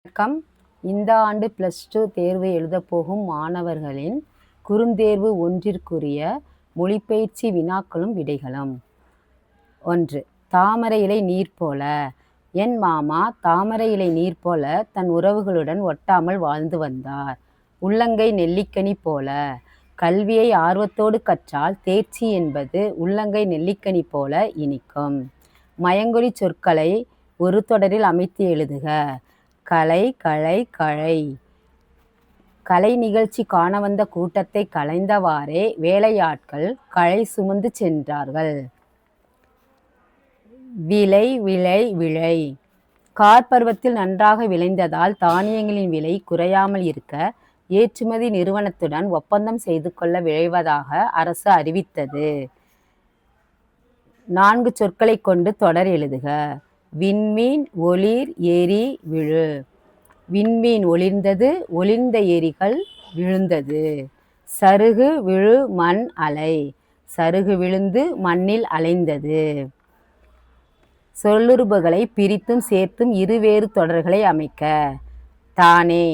வணக்கம். இந்த ஆண்டு +2 தேர்வு எழுதப்போகும் மாணவர்களின் குறுந்தேர்வு ஒன்றிற்குரிய மொழிபெயர்ச்சி வினாக்களும் விடைகளும். 1. தாமரை இலை நீர் போல. என் மாமா தாமரை இலை நீர் போல தன் உறவுகளுடன் ஒட்டாமல் வாழ்ந்து வந்தார். உள்ளங்கை நெல்லிக்கனி போல. கல்வியை ஆர்வத்தோடு கற்றால் தேர்ச்சி என்பது உள்ளங்கை நெல்லிக்கனி போல இனிக்கும். மயங்கொலி சொற்களை ஒரு தொடரில் அமைத்து எழுதுக. கலை, களை, கழை. கலை நிகழ்ச்சி காண வந்த கூட்டத்தை கலைந்தவாறே வேலையாட்கள் களை சுமந்து சென்றார்கள். விலை, விளை, விழை. கார்பருவத்தில் நன்றாக விளைந்ததால் தானியங்களின் விலை குறையாமல் இருக்க ஏற்றுமதி நிறுவனத்துடன் ஒப்பந்தம் செய்து கொள்ள விழைவதாக அரசு அறிவித்தது. 4 சொற்களை கொண்டு தொடர் எழுதுக. விண்மீன், ஒளிர், எரி, விழு. விண்மீன் ஒளிர்ந்தது, ஒளிர்ந்த எரிகள் விழுந்தது. சருகு, விழு, மண், அலை. சருகு விழுந்து மண்ணில் அலைந்தது. சொல்லுறுப்புகளை பிரித்தும் சேர்த்தும் இருவேறு தொடர்களை அமைக்க. தானே.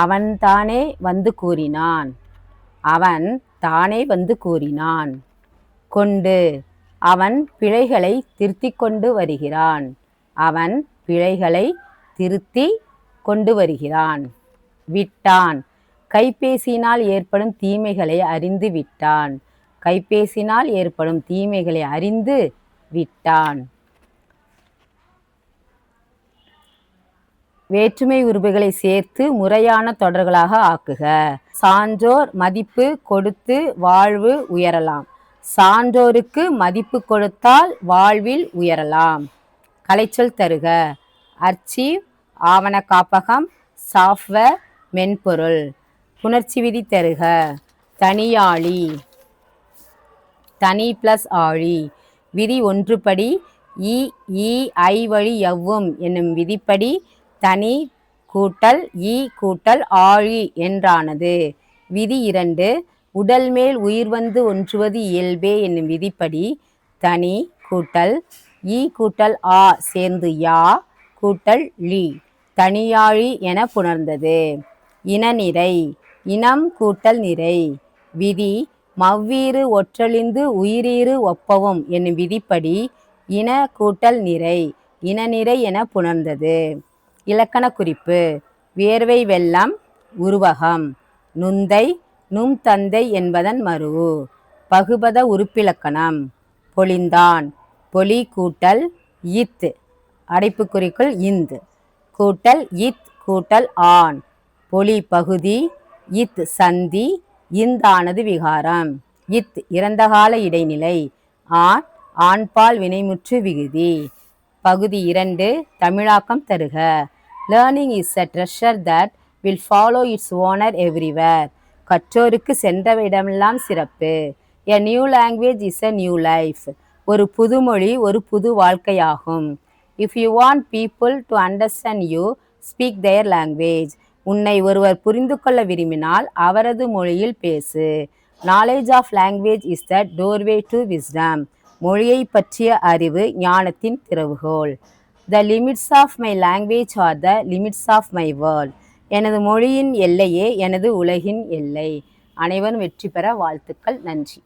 அவன் தானே வந்து கூறினான். அவன் தானே வந்து கூறினான். கொண்டு. அவன் பிழைகளை திருத்திக் கொண்டு வருகிறான். அவன் பிழைகளை திருத்தி கொண்டு வருகிறான். விட்டான். கைபேசியினால் ஏற்படும் தீமைகளை அறிந்து விட்டான். கைபேசியினால் ஏற்படும் தீமைகளை அறிந்து விட்டான். வேற்றுமை உருபுகளை சேர்த்து முறையான தொடர்களாக ஆக்குக. சான்றோர் மதிப்பு கொடுத்து வாழ்வு உயரலாம். சான்றோருக்கு மதிப்பு கொடுத்தால் வாழ்வில் உயரலாம். கலைச்சொல் தருக. அர்ச்சீவ் ஆவண காப்பகம், சாஃப்ட்வேர் மென்பொருள். புணர்ச்சி விதி தருக. தனியாளி தனி + ஆழி. விதி 1 படி இ ஈ ஐ வழி எவ்வும் என்னும் விதிப்படி தனி கூட்டல் ஈ கூட்டல் ஆழி என்றானது. விதி 2 உடல் மேல் உயிர் வந்து ஒன்றுவது இயல்பே என்னும் விதிப்படி தனி கூட்டல் ஈ கூட்டல் ஆ சேர்ந்து யா கூட்டல் லி தனியாழி என புணர்ந்தது. இனநிறை இனம் கூட்டல் நிறை. விதி மவ்வீறு ஒற்றழிந்து உயிரீறு ஒப்பவும் என்னும் விதிப்படி இன கூட்டல் நிறை இனநிறை என புணர்ந்தது. இலக்கண குறிப்பு. வியர்வை வெள்ளம் உருவகம். நுந்தை நும் தந்தை என்பதன் மரூஉ. பகுபத உறுப்பிலக்கணம். பொலிந்தான். பொலி கூட்டல் இத் அடைப்புக்குறிக்குள் இந்த் கூட்டல் இத் கூட்டல் ஆண். பொலி பகுதி, இத் சந்தி, இந்தானது விகாரம். இத் இறந்தகால இடைநிலை. ஆண் ஆண்பால் வினைமுற்று விகுதி. பகுதி 2 தமிழாக்கம் தருக. Learning is a treasure that will follow its owner everywhere. கற்றோருக்கு சென்ற இடமெல்லாம் சிறப்பு. A new language is a new life. ஒரு புதுமொழி ஒரு புது வாழ்க்கையாகும். If you want people to understand you, speak their language. உன்னை ஒருவர் புரிந்து கொள்ள விரும்பினால் அவரது மொழியில் பேசு. Knowledge of language is the doorway to wisdom. மொழியை பற்றிய அறிவு ஞானத்தின் திறவுகோல். The limits of my language are the limits of my world. எனது மொழியின் எல்லையே எனது உலகின் எல்லை. அனைவரும் வெற்றி பெற வாழ்த்துக்கள். நன்றி.